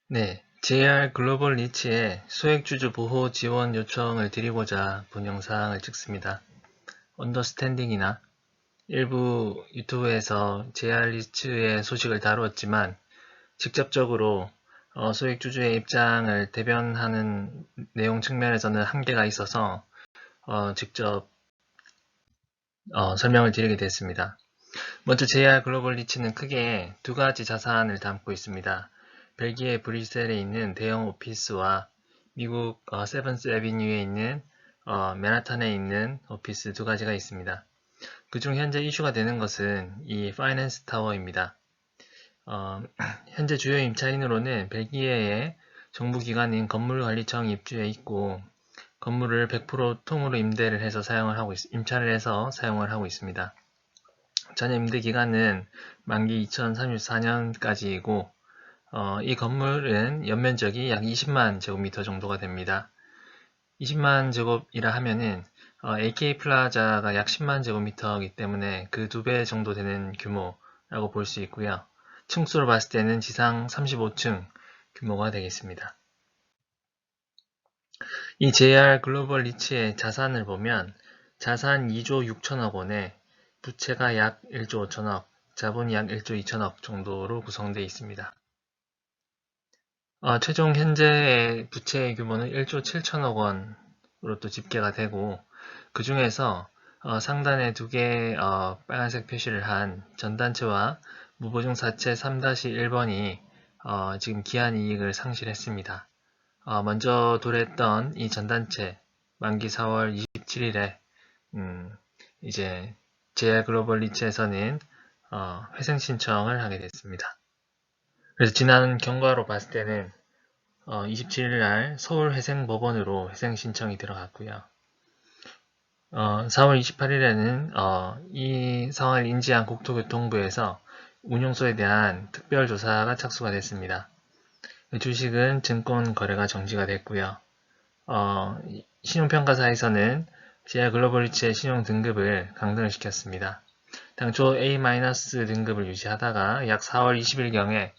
네, JR 글로벌 리츠의 소액주주 보호 지원 요청을 드리고자 본 영상을 찍습니다. 언더스탠딩이나 일부 유튜브에서 JR 리츠의 소식을 다루었지만 직접적으로 소액주주의 입장을 대변하는 내용 측면에서는 한계가 있어서 직접 설명을 드리게 됐습니다. 먼저 JR 글로벌 리츠는 크게 두 가지 자산을 담고 있습니다. 벨기에 브뤼셀에 있는 대형 오피스와 미국 세븐스 애비뉴에 있는 맨하탄에 있는 오피스 두 가지가 있습니다. 그중 현재 이슈가 되는 것은 이 파이낸스 타워입니다. 현재 주요 임차인으로는 벨기에의 정부기관인 건물관리청이 입주해 있고 건물을 100% 통으로 임차를 해서 사용을 하고 있습니다. 전혀 임대 기간은 만기 2034년까지이고 이 건물은 연면적이 약 20만 제곱미터 정도가 됩니다. 20만 제곱이라 하면은 AK 플라자가 약 10만 제곱미터이기 때문에 그 2배 정도 되는 규모라고 볼 수 있고요. 층수로 봤을 때는 지상 35층 규모가 되겠습니다. 이 JR 글로벌 리츠의 자산을 보면 자산 2조 6천억 원에 부채가 약 1조 5천억, 자본이 약 1조 2천억 정도로 구성되어 있습니다. 최종 현재의 부채 규모는 1조 7천억 원으로 또 집계가 되고 그 중에서 상단에 두 개의 빨간색 표시를 한 전단체와 무보증사채 3-1번이 지금 기한이익을 상실했습니다. 먼저 도래했던 이 전단체 만기 4월 27일에 이제 JR 글로벌 리츠에서는 회생 신청을 하게 됐습니다. 그래서 지난 경과로 봤을 때는 27일 날 서울회생법원으로 회생 신청이 들어갔고요. 4월 28일에는 이 상황을 인지한 국토교통부에서 운용소에 대한 특별조사가 착수가 됐습니다. 주식은 증권 거래가 정지가 됐고요. 신용평가사에서는 JR 글로벌 리츠의 신용 등급을 강등을 시켰습니다. 당초 A- 등급을 유지하다가 약 4월 20일경에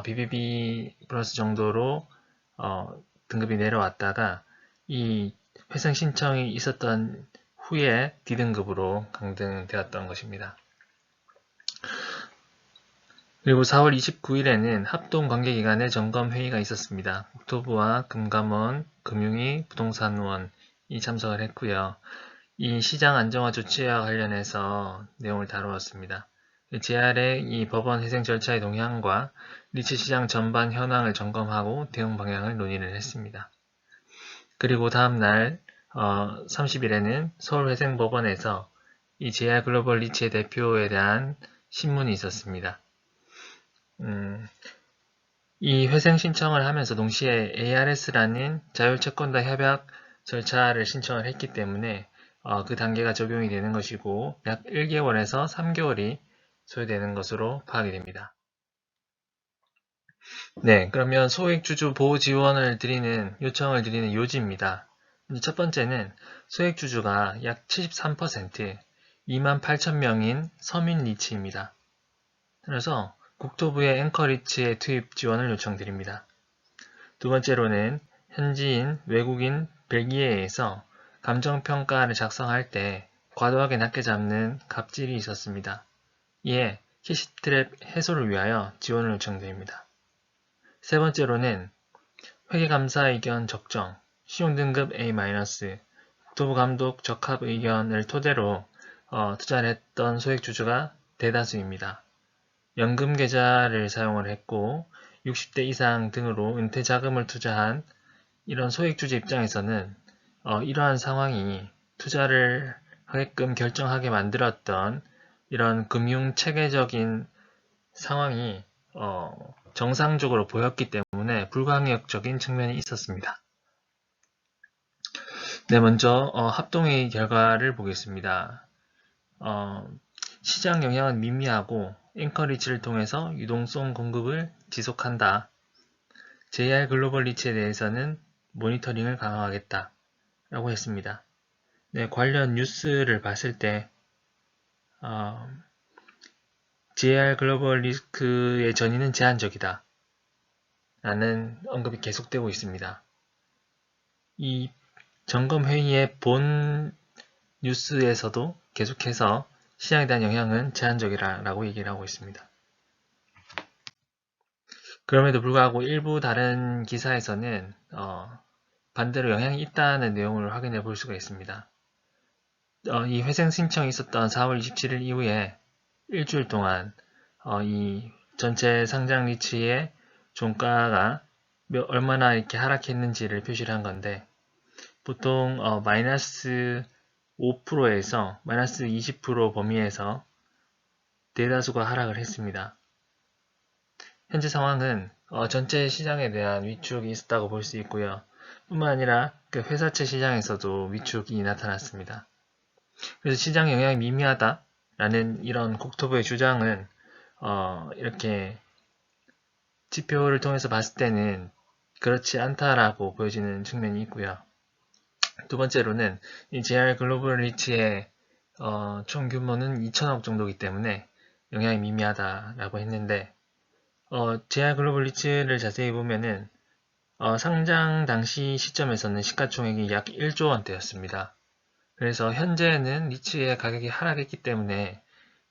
BBB 플러스 정도로 등급이 내려왔다가 이 회생 신청이 있었던 후에 D등급으로 강등되었던 것입니다. 그리고 4월 29일에는 합동관계기관의 점검회의가 있었습니다. 국토부와 금감원, 금융위, 부동산원이 참석을 했고요. 이 시장 안정화 조치와 관련해서 내용을 다루었습니다. JR의 이 법원 회생 절차의 동향과 리츠 시장 전반 현황을 점검하고 대응 방향을 논의를 했습니다. 그리고 다음날 30일에는 서울회생법원에서 이 JR 글로벌 리츠의 대표에 대한 신문이 있었습니다. 이 회생 신청을 하면서 동시에 ARS라는 자율채권자 협약 절차를 신청을 했기 때문에 그 단계가 적용이 되는 것이고 약 1개월에서 3개월이 소요되는 것으로 파악이 됩니다. 네, 그러면 소액주주 보호 지원을 요청을 드리는 요지입니다. 첫 번째는 소액주주가 약 73%, 28,000명인 서민 리츠입니다. 그래서 국토부의 앵커 리츠의 투입 지원을 요청드립니다. 두 번째로는 현지인, 외국인, 벨기에에서 감정평가를 작성할 때 과도하게 낮게 잡는 갑질이 있었습니다. 이에 캐시트랩 해소를 위하여 지원을 요청드립니다. 세 번째로는 회계감사 의견 적정, 신용등급 A-, 국토부 감독 적합 의견을 토대로 투자를 했던 소액주주가 대다수입니다. 연금계좌를 사용을 했고 60대 이상 등으로 은퇴자금을 투자한 이런 소액주주 입장에서는 이러한 상황이 투자를 하게끔 결정하게 만들었던 이런 금융체계적인 상황이 정상적으로 보였기 때문에 불가항력적인 측면이 있었습니다. 네, 먼저 합동회의 결과를 보겠습니다. 시장 영향은 미미하고 앵커리츠를 통해서 유동성 공급을 지속한다. JR 글로벌 리츠에 대해서는 모니터링을 강화하겠다. 라고 했습니다. 네, 관련 뉴스를 봤을 때 JR 글로벌 리스크의 전이는 제한적이다. 라는 언급이 계속되고 있습니다. 이 점검회의의 본 뉴스에서도 계속해서 시장에 대한 영향은 제한적이라고 얘기를 하고 있습니다. 그럼에도 불구하고 일부 다른 기사에서는 반대로 영향이 있다는 내용을 확인해 볼 수가 있습니다. 이 회생 신청이 있었던 4월 27일 이후에 일주일 동안 이 전체 상장 리츠의 종가가 얼마나 이렇게 하락했는지를 표시를 한 건데, 보통 마이너스 5%에서 마이너스 20% 범위에서 대다수가 하락을 했습니다. 현재 상황은 전체 시장에 대한 위축이 있었다고 볼 수 있고요. 뿐만 아니라 그 회사채 시장에서도 위축이 나타났습니다. 그래서 시장 영향이 미미하다라는 이런 국토부의 주장은 이렇게 지표를 통해서 봤을 때는 그렇지 않다라고 보여지는 측면이 있고요. 두 번째로는 이 JR 글로벌 리츠의 총 규모는 2천억 정도이기 때문에 영향이 미미하다라고 했는데, JR 글로벌 리츠를 자세히 보면은 상장 당시 시점에서는 시가총액이 약 1조 원대였습니다. 그래서 현재는 리츠의 가격이 하락했기 때문에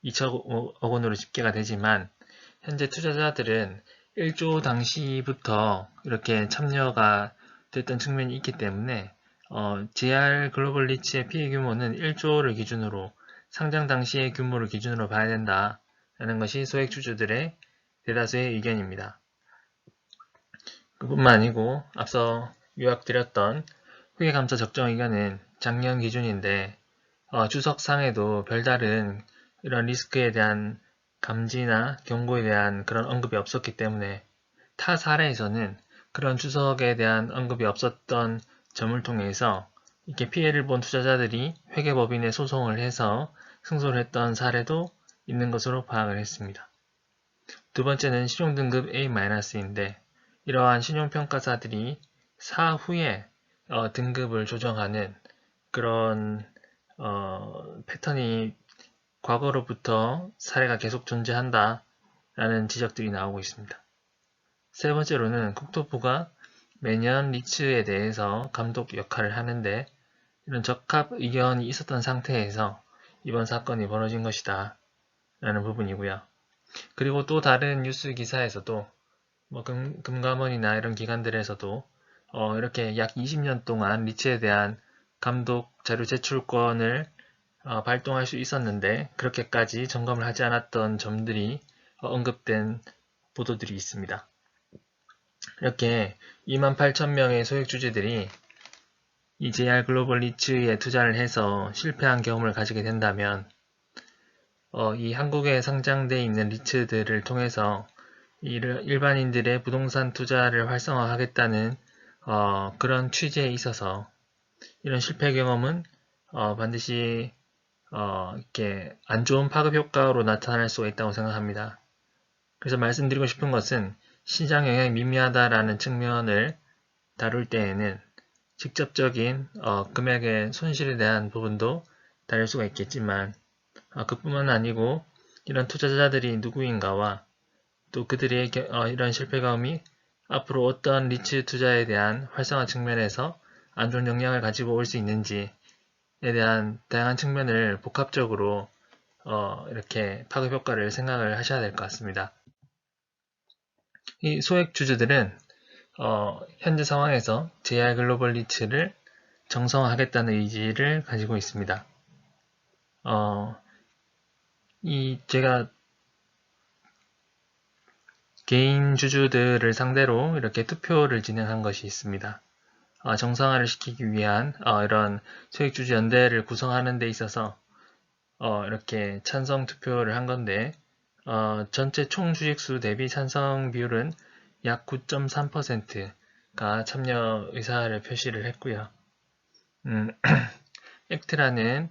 2천억 원으로 집계가 되지만, 현재 투자자들은 1조 당시부터 이렇게 참여가 됐던 측면이 있기 때문에 JR 글로벌 리츠의 피해 규모는 1조를 기준으로, 상장 당시의 규모를 기준으로 봐야 된다라는 것이 소액주주들의 대다수의 의견입니다. 그뿐만 아니고 앞서 요약드렸던 회계감사 적정 의견은 작년 기준인데 주석상에도 별다른 이런 리스크에 대한 감지나 경고에 대한 그런 언급이 없었기 때문에, 타 사례에서는 그런 주석에 대한 언급이 없었던 점을 통해서 이렇게 피해를 본 투자자들이 회계법인에 소송을 해서 승소를 했던 사례도 있는 것으로 파악을 했습니다. 두 번째는 신용등급 A-인데, 이러한 신용평가사들이 사후에 등급을 조정하는 그런 패턴이 과거로부터 사례가 계속 존재한다라는 지적들이 나오고 있습니다. 세 번째로는 국토부가 매년 리츠에 대해서 감독 역할을 하는데, 이런 적합 의견이 있었던 상태에서 이번 사건이 벌어진 것이다 라는 부분이고요. 그리고 또 다른 뉴스 기사에서도 금감원이나 이런 기관들에서도 이렇게 약 20년 동안 리츠에 대한 감독 자료 제출권을 발동할 수 있었는데 그렇게까지 점검을 하지 않았던 점들이 언급된 보도들이 있습니다. 이렇게 28,000명의 소액주주들이 이 JR 글로벌 리츠에 투자를 해서 실패한 경험을 가지게 된다면 이 한국에 상장되어 있는 리츠들을 통해서 일반인들의 부동산 투자를 활성화하겠다는 그런 취지에 있어서 이런 실패 경험은 반드시 이렇게 안 좋은 파급 효과로 나타날 수가 있다고 생각합니다. 그래서 말씀드리고 싶은 것은 시장 영향이 미미하다라는 측면을 다룰 때에는 직접적인 금액의 손실에 대한 부분도 다룰 수가 있겠지만, 그뿐만 아니고 이런 투자자들이 누구인가와 또 그들의 이런 실패 경험이 앞으로 어떤 리츠 투자에 대한 활성화 측면에서 안 좋은 영향을 가지고 올 수 있는지에 대한 다양한 측면을 복합적으로 이렇게 파급 효과를 생각을 하셔야 될 것 같습니다. 이 소액 주주들은 현재 상황에서 JR 글로벌 리츠를 정성화하겠다는 의지를 가지고 있습니다. 제가 개인 주주들을 상대로 이렇게 투표를 진행한 것이 있습니다. 정상화를 시키기 위한 이런 소액주주 연대를 구성하는 데 있어서 이렇게 찬성 투표를 한 건데, 전체 총 주식수 대비 찬성 비율은 약 9.3%가 참여 의사를 표시를 했고요. 액트라는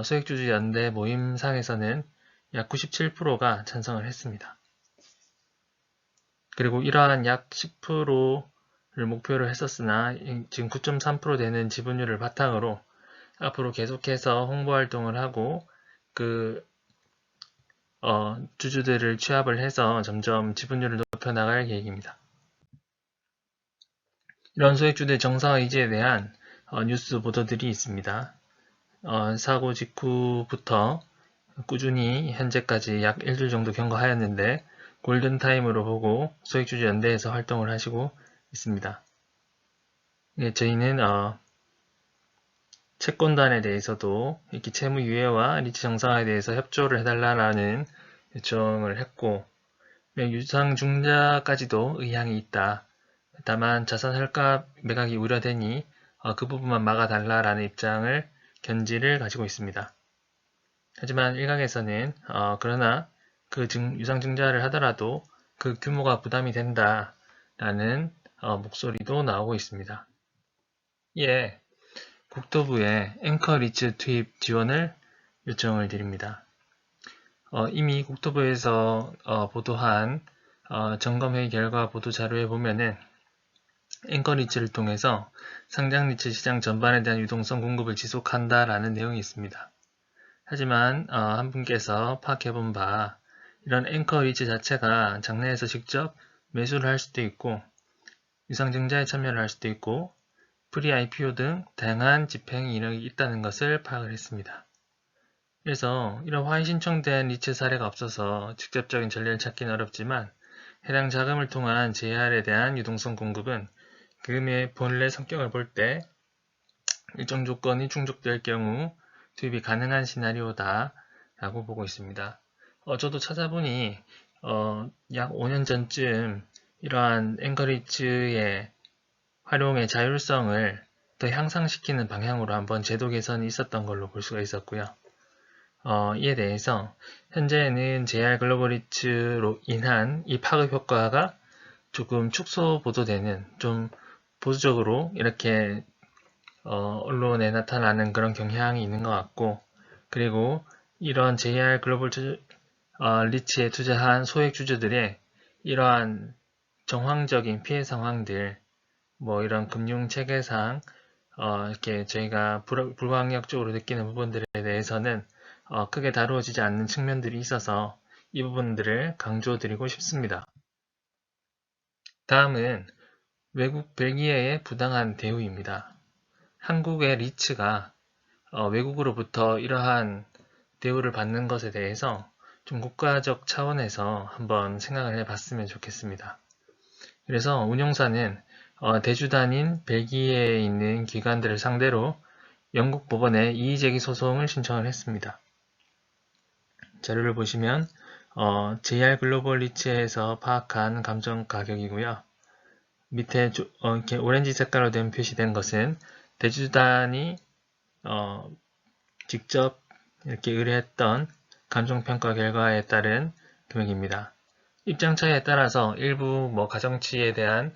소액주주 연대 모임상에서는 약 97%가 찬성을 했습니다. 그리고 이러한 약 10%를 목표로 했었으나 지금 9.3% 되는 지분율을 바탕으로 앞으로 계속해서 홍보활동을 하고 주주들을 취합을 해서 점점 지분율을 높여나갈 계획입니다. 이런 소액주주의 정상화 의지에 대한 뉴스 보도들이 있습니다. 사고 직후부터 꾸준히 현재까지 약 일주일 정도 경과하였는데 골든타임으로 보고 소액주주 연대에서 활동을 하시고 있습니다. 예, 저희는 채권단에 대해서도 이렇게 채무 유예와 리츠 정상화에 대해서 협조를 해달라는 요청을 했고, 유상증자까지도 의향이 있다. 다만 자산 헐값 매각이 우려되니 그 부분만 막아달라라는 입장을 견지를 가지고 있습니다. 하지만 일각에서는 그러나 그 유상증자를 하더라도 그 규모가 부담이 된다라는 목소리도 나오고 있습니다. 이에 국토부에 앵커 리츠 투입 지원을 요청을 드립니다. 이미 국토부에서 보도한 점검회의 결과 보도자료에 보면은 앵커 리츠를 통해서 상장 리츠 시장 전반에 대한 유동성 공급을 지속한다라는 내용이 있습니다. 하지만 한 분께서 파악해본 바 이런 앵커 리츠 자체가 장내에서 직접 매수를 할 수도 있고 유상증자에 참여를 할 수도 있고 프리-IPO 등 다양한 집행 이력이 있다는 것을 파악을 했습니다. 그래서 이런 화해 신청된 리츠 사례가 없어서 직접적인 전례를 찾기는 어렵지만 해당 자금을 통한 JR에 대한 유동성 공급은 금의 본래 성격을 볼 때 일정 조건이 충족될 경우 투입이 가능한 시나리오다 라고 보고 있습니다. 저도 찾아보니 약 5년 전쯤 이러한 앵커리츠의 활용의 자율성을 더 향상시키는 방향으로 한번 제도 개선이 있었던 걸로 볼 수가 있었고요. 이에 대해서 현재는 JR 글로벌 리츠로 인한 이 파급 효과가 조금 축소 보도되는 좀 보수적으로 이렇게 언론에 나타나는 그런 경향이 있는 것 같고, 그리고 이런 JR 글로벌 리츠에 투자한 소액 주주들의 이러한 정황적인 피해 상황들, 뭐 이런 금융 체계상 이렇게 저희가 불가항력적으로 느끼는 부분들에 대해서는 크게 다루어지지 않는 측면들이 있어서 이 부분들을 강조드리고 싶습니다. 다음은 외국 벨기에의 부당한 대우입니다. 한국의 리츠가 외국으로부터 이러한 대우를 받는 것에 대해서 좀 국가적 차원에서 한번 생각을 해봤으면 좋겠습니다. 그래서 운용사는 대주단인 벨기에에 있는 기관들을 상대로 영국 법원에 이의제기 소송을 신청을 했습니다. 자료를 보시면 JR 글로벌 리츠에서 파악한 감정 가격이고요. 밑에 이렇게 오렌지 색깔로 된 표시된 것은 대주단이 직접 이렇게 의뢰했던 감정평가 결과에 따른 금액입니다. 입장 차이에 따라서 일부 가정치에 대한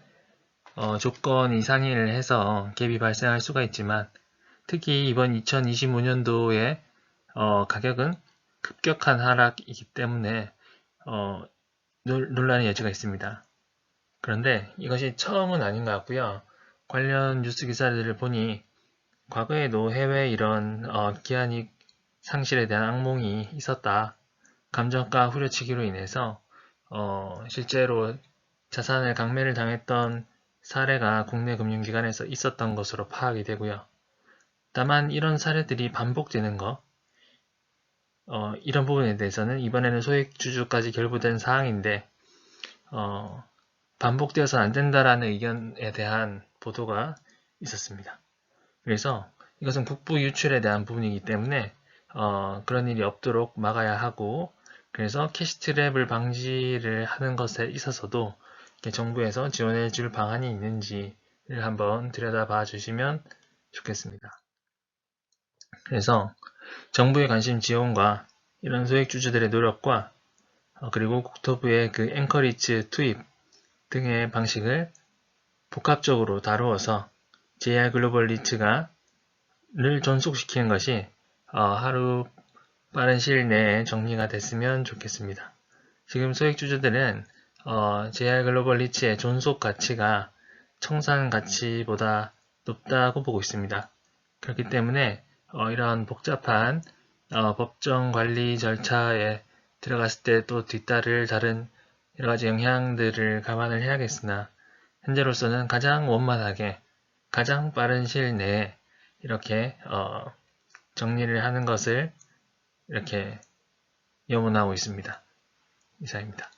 조건이 상의를 해서 갭이 발생할 수가 있지만 특히 이번 2025년도의 가격은 급격한 하락이기 때문에 논란의 여지가 있습니다. 그런데 이것이 처음은 아닌 것 같고요. 관련 뉴스 기사들을 보니 과거에도 해외 이런 기한이익 상실에 대한 악몽이 있었다. 감정가 후려치기로 인해서 실제로 자산을 강매를 당했던 사례가 국내 금융기관에서 있었던 것으로 파악이 되고요. 다만 이런 사례들이 반복되는 것, 이런 부분에 대해서는 이번에는 소액주주까지 결부된 사항인데 반복되어서는 안 된다라는 의견에 대한 보도가 있었습니다. 그래서 이것은 국부 유출에 대한 부분이기 때문에 그런 일이 없도록 막아야 하고, 그래서 캐시트랩을 방지를 하는 것에 있어서도 정부에서 지원해 줄 방안이 있는지를 한번 들여다봐 주시면 좋겠습니다. 그래서 정부의 관심 지원과 이런 소액주주들의 노력과 그리고 국토부의 그 앵커리츠 투입 등의 방식을 복합적으로 다루어서 JR 글로벌 리츠가 를 존속시키는 것이 하루 빠른 시일 내에 정리가 됐으면 좋겠습니다. 지금 소액주주들은 JR 글로벌 리츠의 존속 가치가 청산 가치보다 높다고 보고 있습니다. 그렇기 때문에 이러한 복잡한 법정 관리 절차에 들어갔을 때 또 뒤따를 다른 여러가지 영향들을 감안을 해야겠으나 현재로서는 가장 원만하게 가장 빠른 시일 내에 이렇게 정리를 하는 것을 이렇게 염원하고 있습니다. 이상입니다.